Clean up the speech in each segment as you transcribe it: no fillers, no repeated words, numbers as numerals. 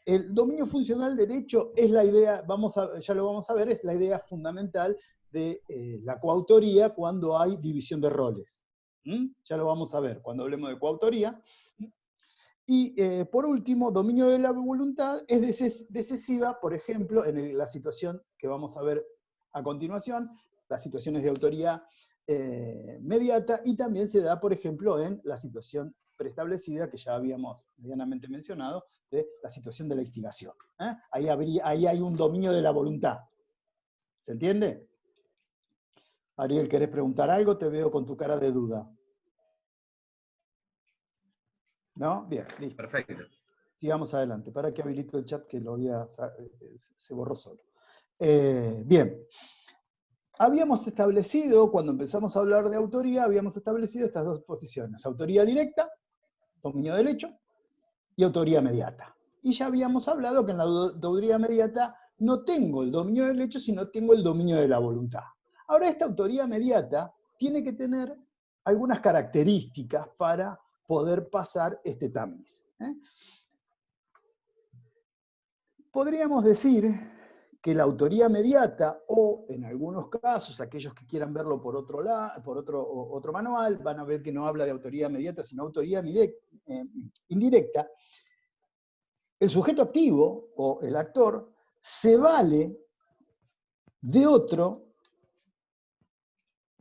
El dominio funcional del hecho es la idea, ya lo vamos a ver, es la idea fundamental de la coautoría cuando hay división de roles. Ya lo vamos a ver cuando hablemos de coautoría. Y por último, dominio de la voluntad es decisiva, por ejemplo, en la situación que vamos a ver a continuación, las situaciones de autoría mediata, y también se da, por ejemplo, en la situación preestablecida, que ya habíamos medianamente mencionado, de la situación de la instigación. Ahí hay un dominio de la voluntad. ¿Se entiende? Ariel, ¿querés preguntar algo? Te veo con tu cara de duda. ¿No? Bien, listo. Perfecto. Sigamos adelante. Para que habilito el chat que se borró solo. Bien. Habíamos establecido, cuando empezamos a hablar de autoría, habíamos establecido estas dos posiciones. Autoría directa, dominio del hecho, y autoría mediata. Y ya habíamos hablado que en la autoría mediata no tengo el dominio del hecho, sino tengo el dominio de la voluntad. Ahora, esta autoría mediata tiene que tener algunas características para poder pasar este tamiz. Podríamos decir que la autoría mediata, o en algunos casos, aquellos que quieran verlo por otro manual, van a ver que no habla de autoría mediata, sino autoría indirecta. El sujeto activo, o el actor, se vale de otro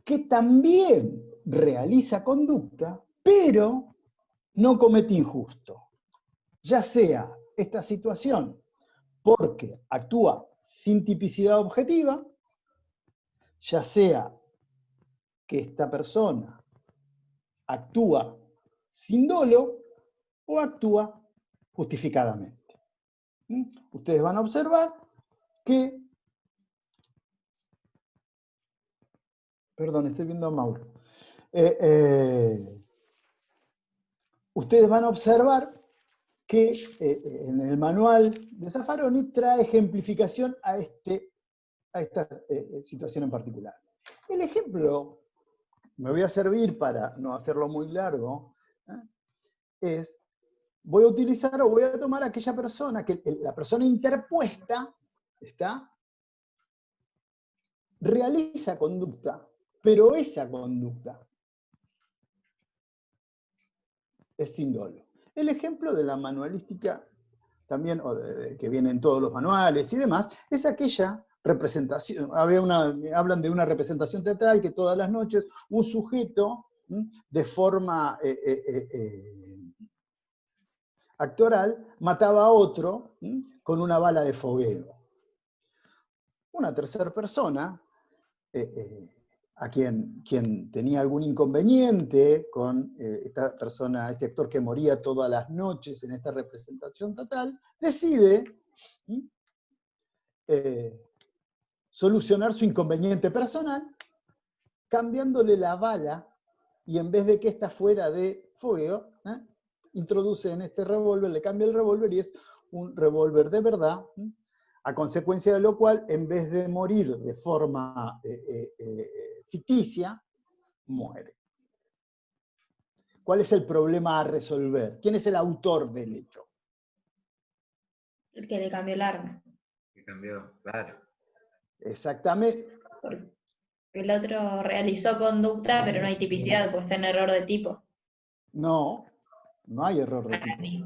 que también realiza conducta, pero no comete injusto. Ya sea esta situación porque actúa sin tipicidad objetiva, ya sea que esta persona actúa sin dolo o actúa justificadamente. Ustedes van a observar que... Perdón, estoy viendo a Mauro. Ustedes van a observar que en el manual de Zaffaroni trae ejemplificación a esta situación en particular. El ejemplo, me voy a servir para no hacerlo muy largo, es, voy a utilizar o voy a tomar aquella persona, que la persona interpuesta, realiza conducta, pero esa conducta es sin dolo. El ejemplo de la manualística, también que viene en todos los manuales y demás, es aquella representación. Hablan de una representación teatral que todas las noches un sujeto, de forma actoral, mataba a otro con una bala de fogueo. Una tercera persona, a quien tenía algún inconveniente con esta persona, este actor que moría todas las noches en esta representación total, decide solucionar su inconveniente personal cambiándole la bala, y en vez de que esta fuera de fogueo, introduce en este revólver, le cambia el revólver y es un revólver de verdad, a consecuencia de lo cual, en vez de morir de forma ficticia, muere. ¿Cuál es el problema a resolver? ¿Quién es el autor del hecho? El que le cambió el arma. Que cambió, claro. Exactamente. Porque el otro realizó conducta, pero no hay tipicidad, pues está en error de tipo. No, no hay error de Para tipo. mí.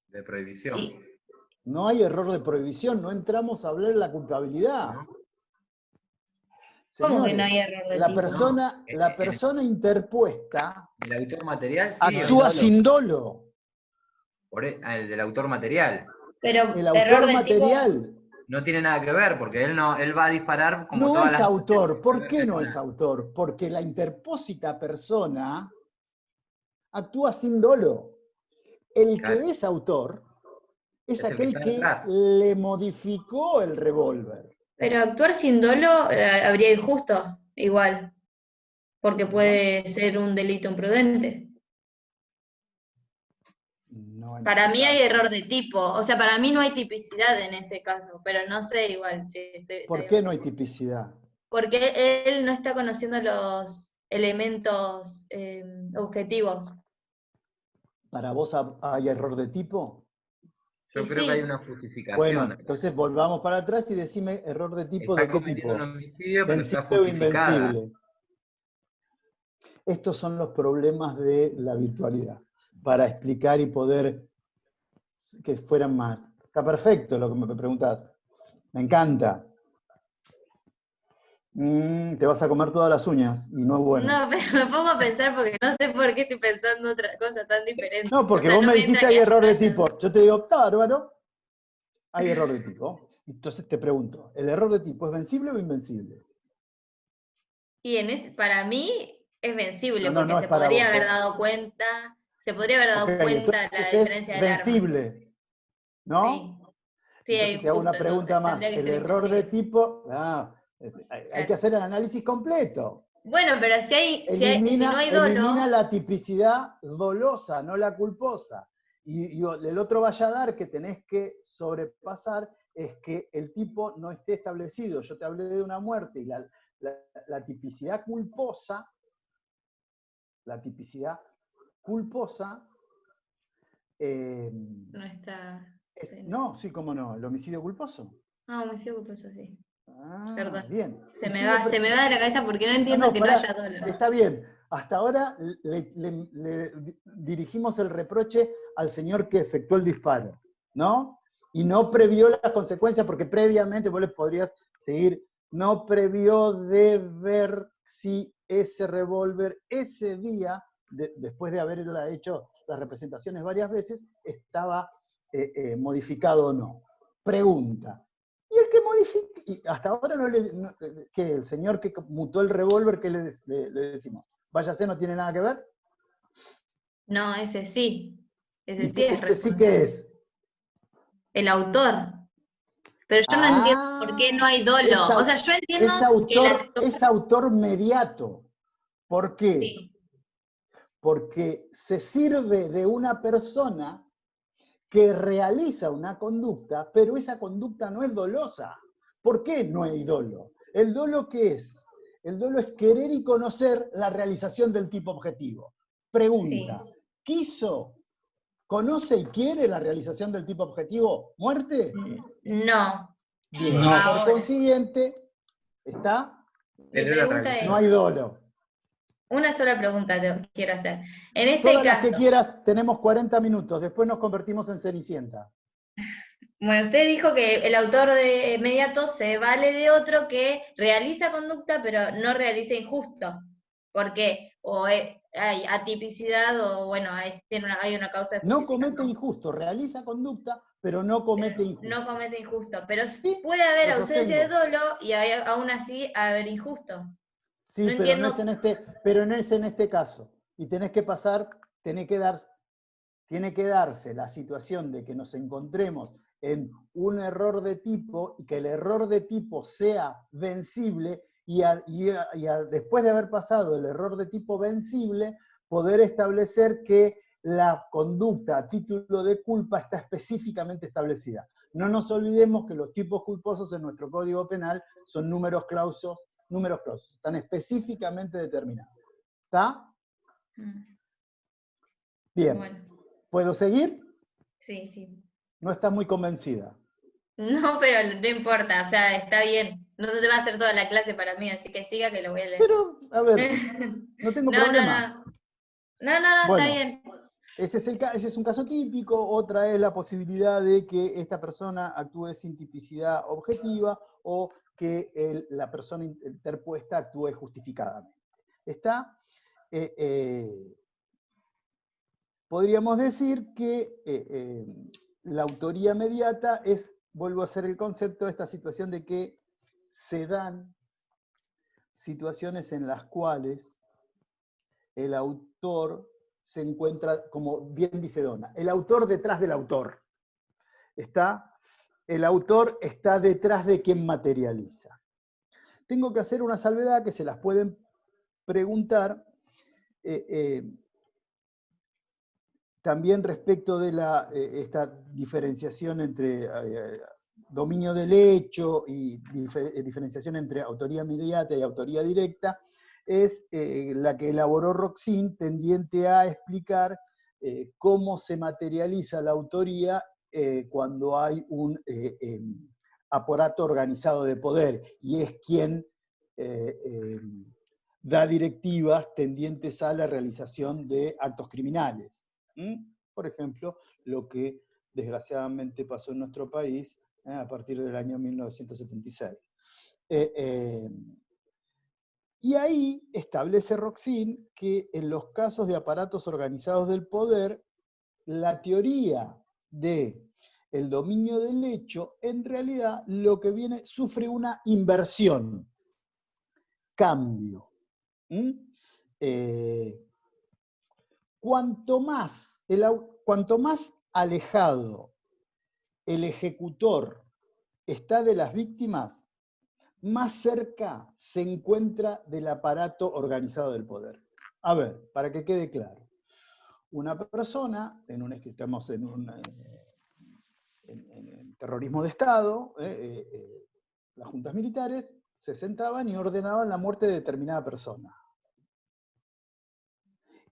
De prohibición. Sí. No hay error de prohibición, no entramos a hablar de la culpabilidad. ¿No? ¿Cómo Señores, que no hay error de la tipo? persona interpuesta El autor material sí, actúa sin dolo. El del autor material. Pero El error autor de material No tiene nada que ver, porque él va a disparar como no todas es las... autor. ¿Por qué no es autor? Porque la interpósita persona actúa sin dolo. El Claro. que es autor es Es el que aquel está que detrás. le modificó el revólver. Pero actuar sin dolo habría injusto, igual. Porque puede ser un delito imprudente. No en Para este mí hay caso. error de tipo. O sea, para mí no hay tipicidad en ese caso. Pero no sé igual si ¿Por qué no hay tipicidad? Porque él no está conociendo los elementos objetivos. ¿Para vos hay error de tipo? Yo Y creo que sí. hay una justificación. Bueno, entonces volvamos para atrás y decime error de tipo Está de qué cometiendo tipo. un homicidio, pero está ¿Vencible o justificada. invencible? Estos son los problemas de la virtualidad, para explicar y poder que fueran más. Está perfecto lo que me preguntás. Me encanta. Te vas a comer todas las uñas y no es bueno. No, pero me pongo a pensar porque no sé por qué estoy pensando otra cosa tan diferente. No, porque O sea, vos no me me dijiste entra hay que error de haya- tipo. Yo te digo, está bárbaro, hay error de tipo. Entonces te pregunto, ¿el error de tipo es vencible o invencible? Y para mí es vencible No, porque no es se para podría vos, haber ¿eh? dado cuenta, se podría haber Ok, dado cuenta la entonces es diferencia del arma. vencible, Sí, ¿no? sí, es Entonces te hago injusto, una pregunta entonces más. tendría que El ser error de invencible. tipo, hay que Claro. hacer el análisis completo. Bueno, pero si no hay Elimina dolo, la tipicidad dolosa, no la culposa. Y el otro valladar que tenés que sobrepasar es que el tipo no esté establecido. Yo te hablé de una muerte y la tipicidad culposa, no está. no, sí, cómo no, el homicidio culposo. Ah, homicidio culposo, sí. Ah, Perdón. bien. Se me va de la cabeza porque no entiendo No, que no pará, haya dolo. está bien. Hasta ahora le dirigimos el reproche al señor que efectuó el disparo, ¿no? Y no previó las consecuencias, porque previamente vos le podrías seguir, no previó de ver si ese revólver ese día, después de haberla hecho las representaciones varias veces, estaba modificado o no. Pregunta. Y el que modifica, y hasta ahora que el señor que mutó el revólver, ¿qué le decimos? Váyase, no tiene nada que ver. No, ese sí. Ese ¿Y sí es ese sí que responsable. es? El autor. Pero yo no entiendo por qué no Ah, hay dolo. O sea, yo entiendo que es autor mediato. ¿Por qué? Sí, Porque se sirve de una persona que realiza una conducta, pero esa conducta no es dolosa. ¿Por qué no hay dolo? ¿El dolo qué es? El dolo es querer y conocer la realización del tipo objetivo. Pregunta, sí. ¿conoce y quiere la realización del tipo objetivo? ¿Muerte? No. Bien, No, por Ahora, consiguiente, ¿está? mi él la pregunta No realizó. hay es, dolo. una sola pregunta te quiero hacer. En este Todas las que caso, quieras, tenemos 40 minutos, después nos convertimos en Cenicienta. bueno, usted dijo que el autor de inmediato se vale de otro que realiza conducta, pero no realiza injusto. ¿Por qué? Hay atipicidad o, bueno, hay una causa de No comete justificación. injusto, realiza conducta, pero no comete Pero no injusto. comete injusto. Pero Sí, puede haber lo ausencia de sostengo. dolo y aún así haber injusto. Sí, No pero no es entiendo. en este caso. Y tenés que pasar, tiene que darse la situación de que nos encontremos en un error de tipo y que el error de tipo sea vencible después de haber pasado el error de tipo vencible, poder establecer que la conducta a título de culpa está específicamente establecida. No nos olvidemos que los tipos culposos en nuestro Código Penal son números clausos, están específicamente determinados. ¿Está? Bien. Bueno, ¿Puedo seguir? sí, sí. No estás muy convencida. No, pero no importa, o sea, está bien. No te va a hacer toda la clase para mí, así que siga que lo voy a leer. Pero, a ver, no tengo No, no, problema. no. No, está Bueno, bien. ese es un caso típico. Otra es la posibilidad de que esta persona actúe sin tipicidad objetiva o que la persona interpuesta actúe justificadamente. ¿Está? Podríamos decir que la autoría mediata es, vuelvo a hacer el concepto, de esta situación de que se dan situaciones en las cuales el autor se encuentra, como bien dice Donna, el autor detrás del autor. El autor está detrás de quien materializa. Tengo que hacer una salvedad que se las pueden preguntar también respecto de esta diferenciación entre dominio del hecho y diferenciación entre autoría inmediata y autoría directa, es la que elaboró Roxin, tendiente a explicar cómo se materializa la autoría cuando hay un aparato organizado de poder y es quien da directivas tendientes a la realización de actos criminales. Por ejemplo, lo que desgraciadamente pasó en nuestro país a partir del año 1976. Y ahí establece Roxin que en los casos de aparatos organizados del poder, la teoría del dominio del hecho, en realidad lo que viene, sufre una inversión, cambio. Cuanto más alejado el ejecutor está de las víctimas, más cerca se encuentra del aparato organizado del poder. A ver, para que quede claro. Una persona, estamos en terrorismo de Estado, las juntas militares se sentaban y ordenaban la muerte de determinada persona.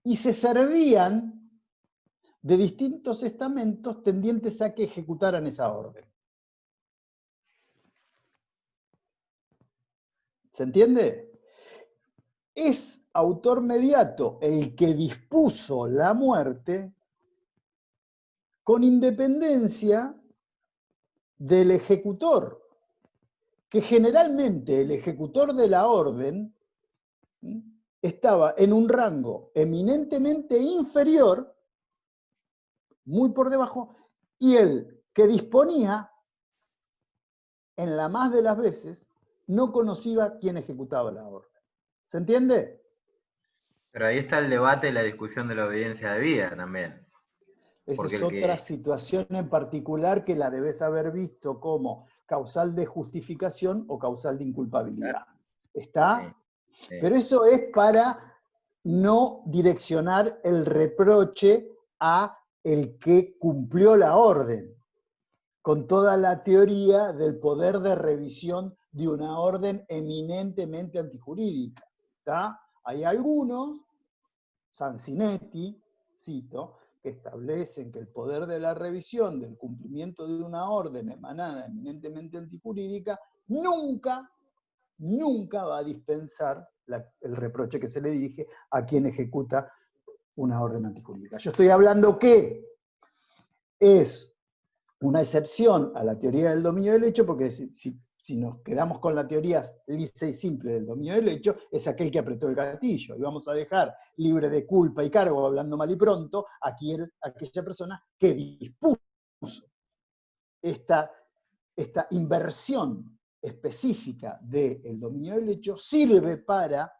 Y se servían de distintos estamentos tendientes a que ejecutaran esa orden. ¿Se entiende? Es autor mediato el que dispuso la muerte con independencia del ejecutor, que generalmente el ejecutor de la orden estaba en un rango eminentemente inferior, muy por debajo, y el que disponía, en la más de las veces, no conocía quién ejecutaba la orden. ¿Se entiende? Pero ahí está el debate y la discusión de la obediencia debida también. Esa es otra situación en particular que la debes haber visto como causal de justificación o causal de inculpabilidad. ¿Está? Sí. Pero eso es para no direccionar el reproche a el que cumplió la orden, con toda la teoría del poder de revisión de una orden eminentemente antijurídica. ¿Está? Hay algunos, Sansinetti, cito, que establecen que el poder de la revisión del cumplimiento de una orden emanada eminentemente antijurídica nunca va a dispensar el reproche que se le dirige a quien ejecuta una orden antijurídica. Yo estoy hablando que es una excepción a la teoría del dominio del hecho, porque si nos quedamos con la teoría lisa y simple del dominio del hecho, es aquel que apretó el gatillo, y vamos a dejar libre de culpa y cargo, hablando mal y pronto, a aquella persona que dispuso esta inversión específica del dominio del hecho, sirve para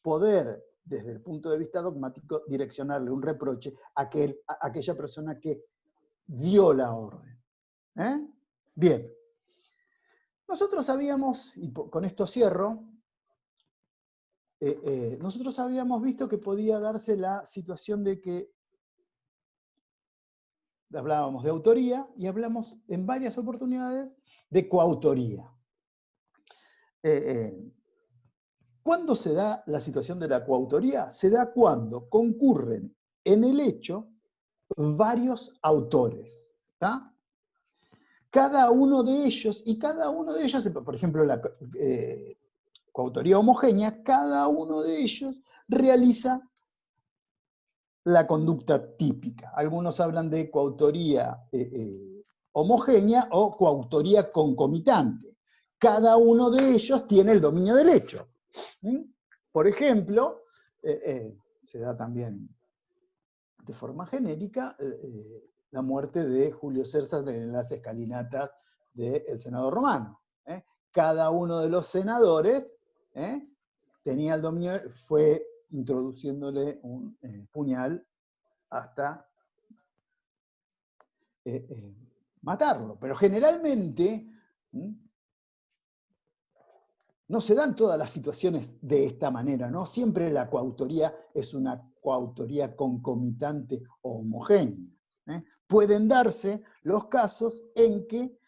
poder, desde el punto de vista dogmático, direccionarle un reproche a aquella persona que dio la orden. Bien. Nosotros sabíamos, y con esto cierro, nosotros habíamos visto que podía darse la situación de que hablábamos de autoría y hablamos en varias oportunidades de coautoría. ¿Cuándo se da la situación de la coautoría? Se da cuando concurren en el hecho varios autores. ¿Está? Cada uno de ellos, por ejemplo, la coautoría homogénea, cada uno de ellos realiza la conducta típica. Algunos hablan de coautoría homogénea o coautoría concomitante. Cada uno de ellos tiene el dominio del hecho. Por ejemplo, se da también de forma genérica la muerte de Julio César en las escalinatas del Senado romano. Cada uno de los senadores tenía el dominio, fue introduciéndole un puñal hasta matarlo. Pero generalmente no se dan todas las situaciones de esta manera, ¿no? Siempre la coautoría es una coautoría concomitante o homogénea. Pueden darse los casos en que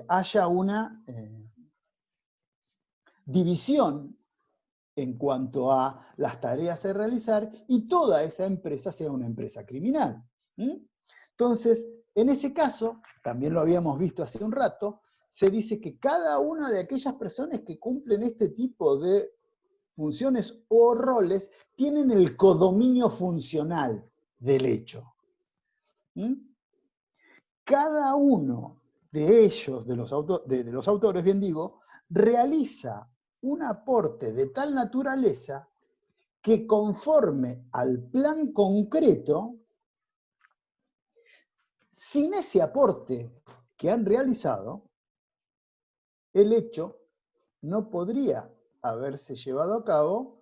haya una división en cuanto a las tareas a realizar y toda esa empresa sea una empresa criminal. Entonces, En ese caso, también lo habíamos visto hace un rato, se dice que cada una de aquellas personas que cumplen este tipo de funciones o roles tienen el codominio funcional del hecho. ¿Mm? Cada uno de ellos, de los autores, bien digo, realiza un aporte de tal naturaleza que conforme al plan concreto, sin ese aporte que han realizado, el hecho no podría haberse llevado a cabo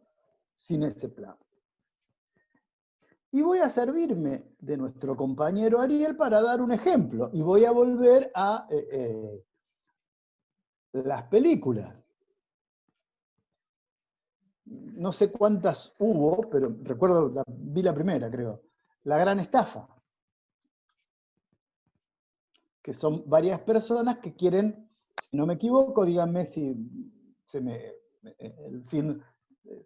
sin ese plan. Y voy a servirme de nuestro compañero Ariel para dar un ejemplo, y voy a volver a las películas. No sé cuántas hubo, pero recuerdo, vi la primera, creo. La Gran Estafa. Que son varias personas que quieren, si no me equivoco, díganme si el film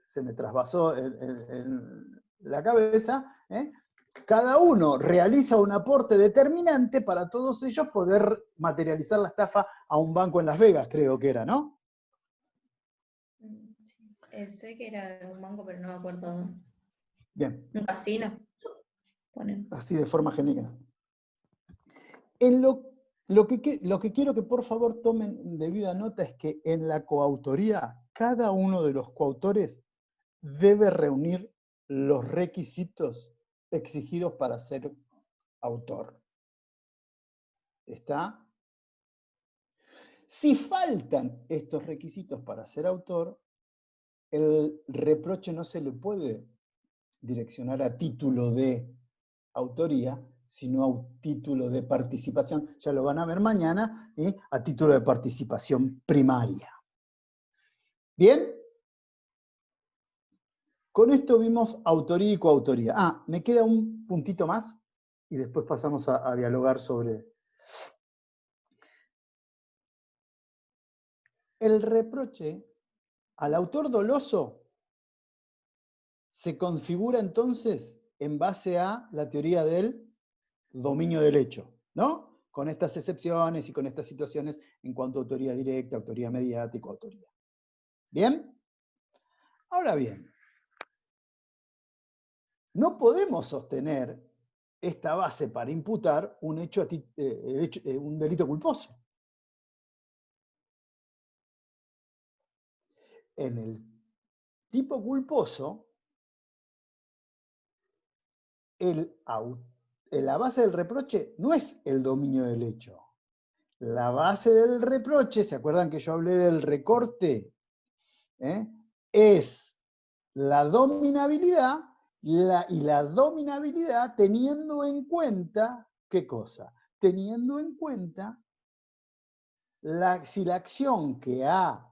se me trasvasó en la cabeza, ¿eh? Cada uno realiza un aporte determinante para todos ellos poder materializar la estafa a un banco en Las Vegas, creo que era, ¿no? Sí, sé que era un banco, pero no me acuerdo. Bien. Un casino. Ponen. Así de forma genérica. En lo que quiero que por favor tomen debida nota es que en la coautoría, cada uno de los coautores debe reunir los requisitos exigidos para ser autor. ¿Está? Si faltan estos requisitos para ser autor, el reproche no se le puede direccionar a título de autoría, sino a título de participación, ya lo van a ver mañana, ¿eh? A título de participación primaria. ¿Bien? Con esto vimos autoría y coautoría. Me queda un puntito más y después pasamos a dialogar sobre... El reproche al autor doloso se configura entonces en base a la teoría del dominio del hecho, ¿no? Con estas excepciones y con estas situaciones en cuanto a autoría directa, autoría mediática, autoría. ¿Bien? Ahora bien, no podemos sostener esta base para imputar un delito culposo. En el tipo culposo, la base del reproche no es el dominio del hecho. La base del reproche, ¿se acuerdan que yo hablé del recorte? Es la dominabilidad, y la dominabilidad teniendo en cuenta, ¿qué cosa? Teniendo en cuenta si la acción que ha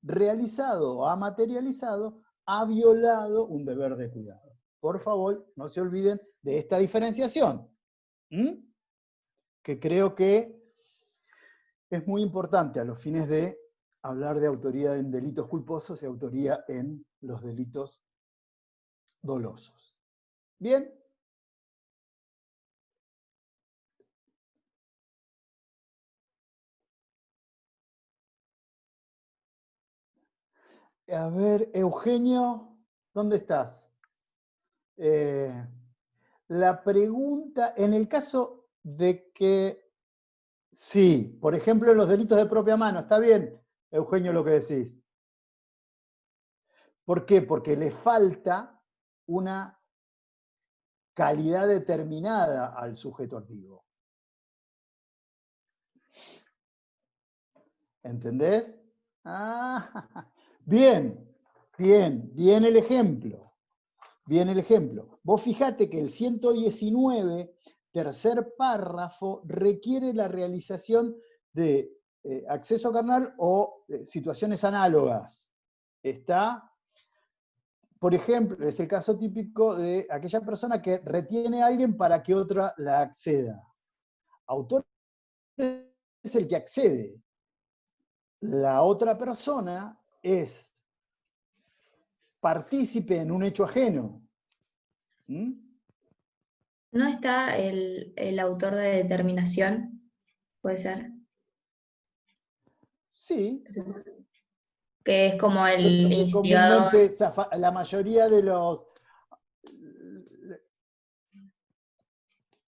realizado o ha materializado ha violado un deber de cuidado. Por favor, no se olviden de esta diferenciación, que creo que es muy importante a los fines de hablar de autoría en delitos culposos y autoría en los delitos dolosos. ¿Bien? A ver, Eugenio, ¿dónde estás? La pregunta, en el caso de que, sí, por ejemplo, en los delitos de propia mano, ¿está bien, Eugenio, lo que decís? ¿Por qué? Porque le falta una calidad determinada al sujeto activo. ¿Entendés? Bien el ejemplo. Bien el ejemplo. Vos fijate que el 119, tercer párrafo, requiere la realización de acceso carnal o situaciones análogas. ¿Está? Por ejemplo, es el caso típico de aquella persona que retiene a alguien para que otra la acceda. Autor es el que accede. La otra persona es partícipe en un hecho ajeno. ¿No está el autor de determinación? ¿Puede ser? Sí, Que es como lo el que instigador. comúnmente la mayoría de los...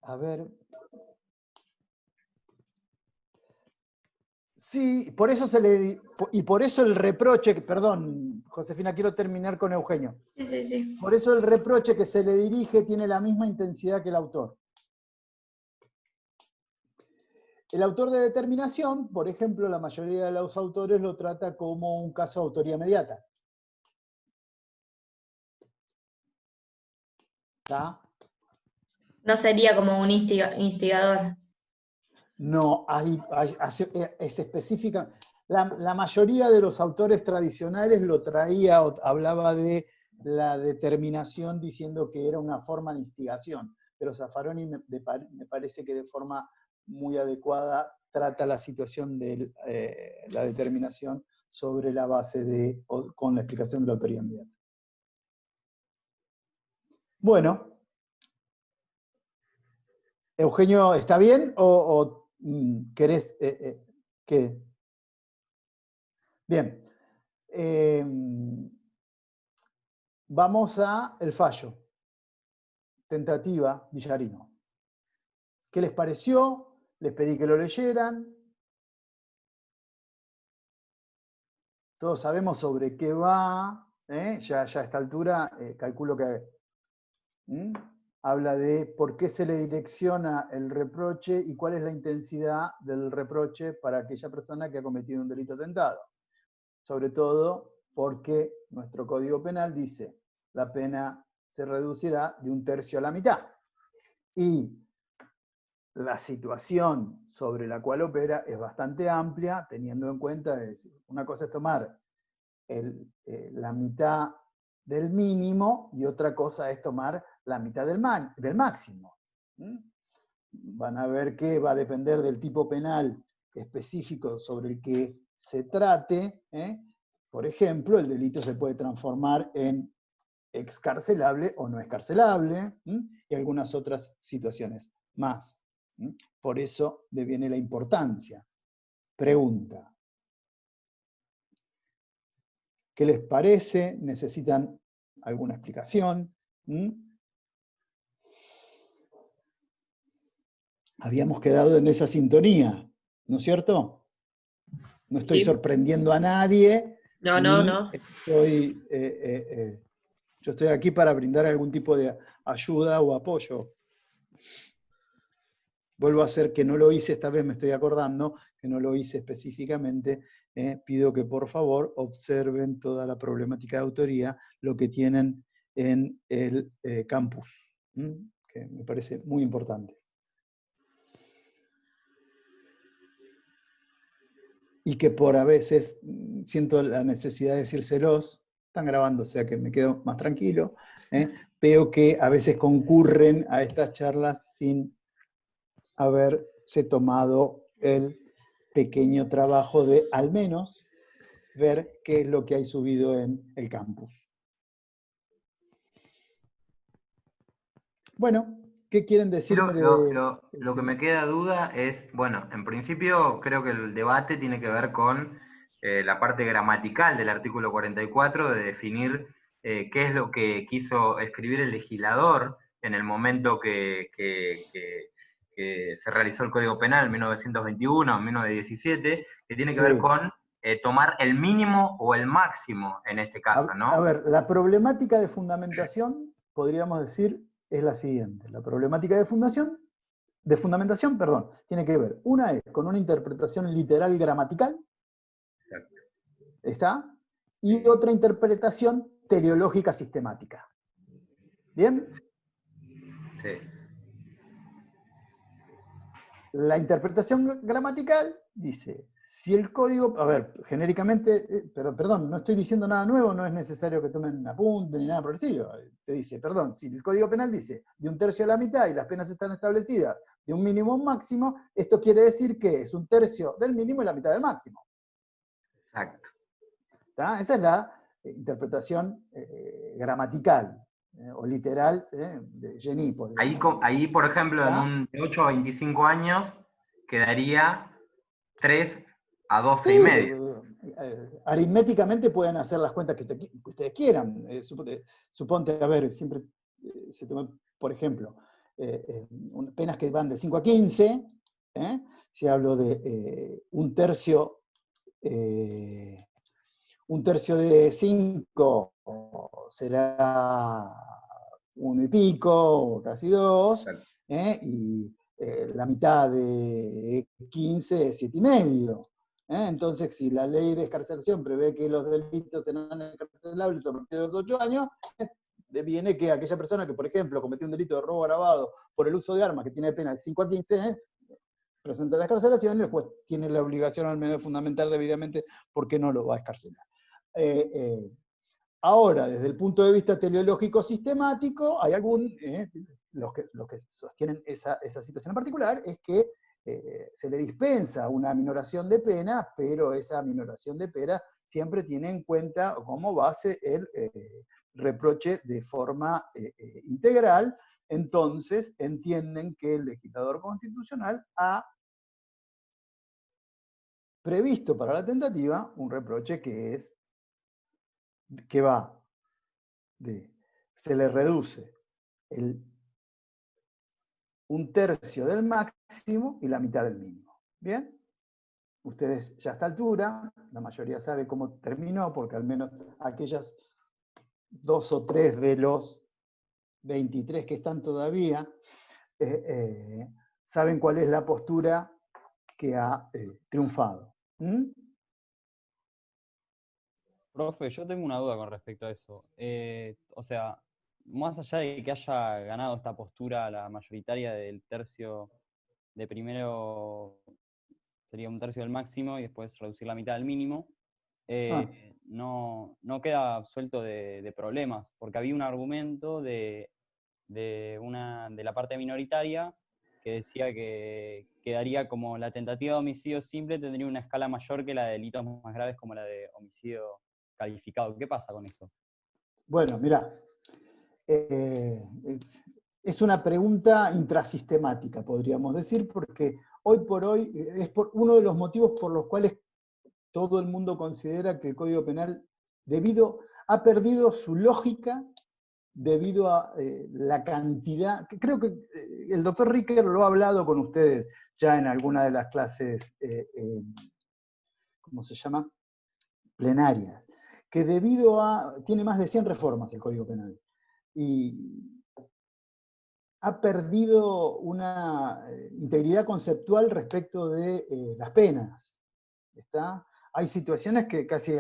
A ver... Sí, por eso y por eso el reproche, perdón, Josefina, quiero terminar con Eugenio. Sí, sí, sí. Por eso el reproche que se le dirige tiene la misma intensidad que el autor. El autor de determinación, por ejemplo, la mayoría de los autores lo trata como un caso de autoría inmediata. ¿Está? No sería como un instigador. No, es específica. La mayoría de los autores tradicionales lo traía, hablaba de la determinación diciendo que era una forma de instigación, pero Zaffaroni me parece que de forma muy adecuada trata la situación de la determinación sobre la base con la explicación de la autoría inmediata. Bueno, Eugenio, ¿está bien o querés qué? Bien. Vamos a el fallo. Tentativa, Villarino. ¿Qué les pareció? Les pedí que lo leyeran. Todos sabemos sobre qué va. Ya a esta altura calculo que habla de por qué se le direcciona el reproche y cuál es la intensidad del reproche para aquella persona que ha cometido un delito tentado. Sobre todo porque nuestro Código Penal dice la pena se reducirá de 1/3 a la mitad. Y la situación sobre la cual opera es bastante amplia, teniendo en cuenta, una cosa es tomar la mitad del mínimo y otra cosa es tomar la mitad del máximo. Van a ver que va a depender del tipo penal específico sobre el que se trate. Por ejemplo, el delito se puede transformar en excarcelable o no excarcelable, y algunas otras situaciones más. Por eso deviene la importancia. Pregunta. ¿Qué les parece? ¿Necesitan alguna explicación? Habíamos quedado en esa sintonía, ¿no es cierto? No estoy Sí. sorprendiendo a nadie. No, no. Yo estoy aquí para brindar algún tipo de ayuda o apoyo. Vuelvo a hacer que no lo hice, esta vez me estoy acordando, que no lo hice específicamente. Pido que por favor observen toda la problemática de autoría, lo que tienen en el campus, que me parece muy importante. Y que por a veces siento la necesidad de decírselos, están grabando, o sea que me quedo más tranquilo. Veo que a veces concurren a estas charlas sin haberse tomado el pequeño trabajo de al menos ver qué es lo que hay subido en el campus. Bueno, ¿qué quieren decirme Lo que me queda duda es, bueno, en principio creo que el debate tiene que ver con la parte gramatical del artículo 44, de definir qué es lo que quiso escribir el legislador en el momento que se realizó el Código Penal en 1921, 1917, que tiene que ver con tomar el mínimo o el máximo en este caso, ¿no? A ver, la problemática de fundamentación, podríamos decir, es la siguiente. La problemática de fundamentación, tiene que ver, una es con una interpretación literal gramatical, Exacto. ¿está? Y otra interpretación teleológica sistemática. ¿Bien? Sí. La interpretación gramatical dice, si el código, a ver, genéricamente, perdón, no estoy diciendo nada nuevo, no es necesario que tomen apunte ni nada por el estilo. Te dice, perdón, si el Código Penal dice de 1/3 a la mitad y las penas están establecidas de un mínimo a un máximo, esto quiere decir que es 1/3 del mínimo y la mitad del máximo. Exacto. ¿Está? Esa es la interpretación gramatical. o literal, de Gení, Ahí, podríamos decir. ahí, por ejemplo, en ¿Ah? un de 8 a 25 años quedaría 3 a 12 y Sí, medio. aritméticamente pueden hacer las cuentas que ustedes quieran. Suponte, a ver, siempre se toma, por ejemplo, penas que van de 5 a 15, si hablo de un tercio de 5 será 1 y pico, o casi 2, y la mitad de 15 es 7 y medio. Entonces, si la ley de excarcelación prevé que los delitos serán excarcelables a partir de los 8 años, viene que aquella persona que, por ejemplo, cometió un delito de robo agravado por el uso de armas que tiene pena de 5 a 15, presenta la excarcelación y después tiene la obligación al menos de fundamentar debidamente por qué no lo va a excarcelar. Ahora, desde el punto de vista teleológico sistemático, hay los que sostienen esa situación en particular, es que se le dispensa una minoración de pena, pero esa minoración de pena siempre tiene en cuenta como base el reproche de forma integral. Entonces entienden que el legislador constitucional ha previsto para la tentativa un reproche que va se le reduce un tercio del máximo y la mitad del mínimo. ¿Bien? Ustedes ya a esta altura, la mayoría sabe cómo terminó, porque al menos aquellas 2 o 3 de los 23 que están todavía, saben cuál es la postura que ha triunfado. ¿Mm? Profe, yo tengo una duda con respecto a eso. O sea, más allá de que haya ganado esta postura la mayoritaria del tercio de primero, sería un tercio del máximo y después reducir la mitad del mínimo, no queda absuelto de problemas, porque había un argumento de la parte minoritaria que decía que quedaría como la tentativa de homicidio simple tendría una escala mayor que la de delitos más graves como la de homicidio calificado. ¿Qué pasa con eso? Bueno, mirá, es una pregunta intrasistemática, podríamos decir, porque hoy por hoy es uno de los motivos por los cuales todo el mundo considera que el Código Penal ha perdido su lógica debido a la cantidad. Creo que el doctor Ricker lo ha hablado con ustedes ya en alguna de las clases, ¿cómo se llama? Plenarias, que tiene más de 100 reformas el Código Penal, y ha perdido una integridad conceptual respecto de las penas. ¿Está? Hay situaciones que casi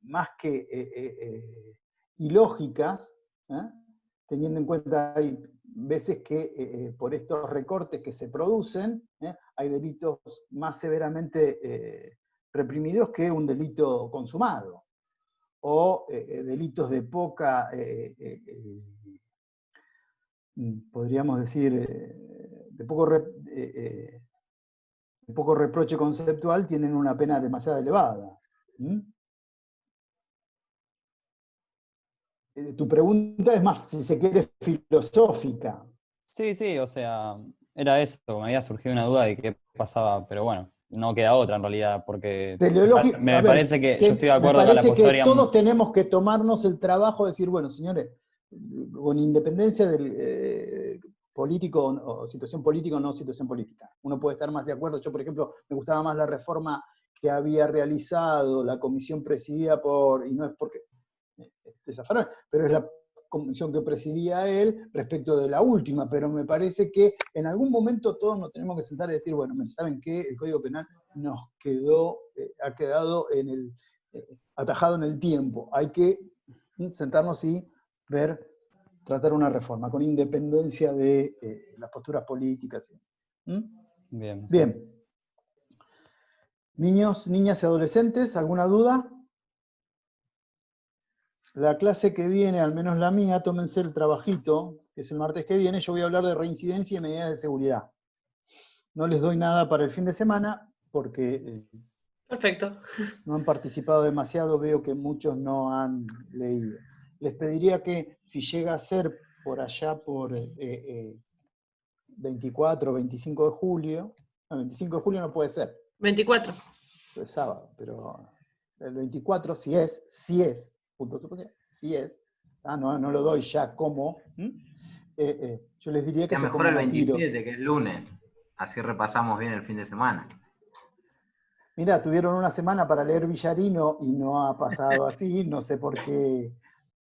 más que ilógicas, teniendo en cuenta hay veces que por estos recortes que se producen, hay delitos más severamente reprimidos que un delito consumado, o delitos de poca, podríamos decir, de poco reproche conceptual, tienen una pena demasiado elevada. Tu pregunta es más, si se quiere, filosófica. Sí, o sea, era eso, me había surgido una duda de qué pasaba, pero bueno, no queda otra en realidad, porque me parece que yo estoy de acuerdo con la postura. Todos tenemos que tomarnos el trabajo de decir, bueno, señores, con independencia del político o situación política o no situación política, uno puede estar más de acuerdo. Yo, por ejemplo, me gustaba más la reforma que había realizado la comisión presidida y no es porque desafaron, pero es la comisión que presidía él respecto de la última, pero me parece que en algún momento todos nos tenemos que sentar y decir, bueno, ¿saben qué? El Código Penal ha quedado atajado en el tiempo. Hay que sentarnos y tratar una reforma, con independencia de las posturas políticas. Bien. Bien. Niños, niñas y adolescentes, ¿alguna duda? La clase que viene, al menos la mía, tómense el trabajito, que es el martes que viene, yo voy a hablar de reincidencia y medidas de seguridad. No les doy nada para el fin de semana, porque perfecto. No han participado demasiado, veo que muchos no han leído. les pediría que si llega a ser por allá por 24 o 25 de julio, no, 25 de julio no puede ser, 24. es sábado, pero el 24 si es, punto suposición, si es, no lo doy ya como, yo les diría que Es se mejor el pongan a tiro. 27, que es lunes. Así repasamos bien el fin de semana. Mirá, tuvieron una semana para leer Villarino y no ha pasado así, no sé por qué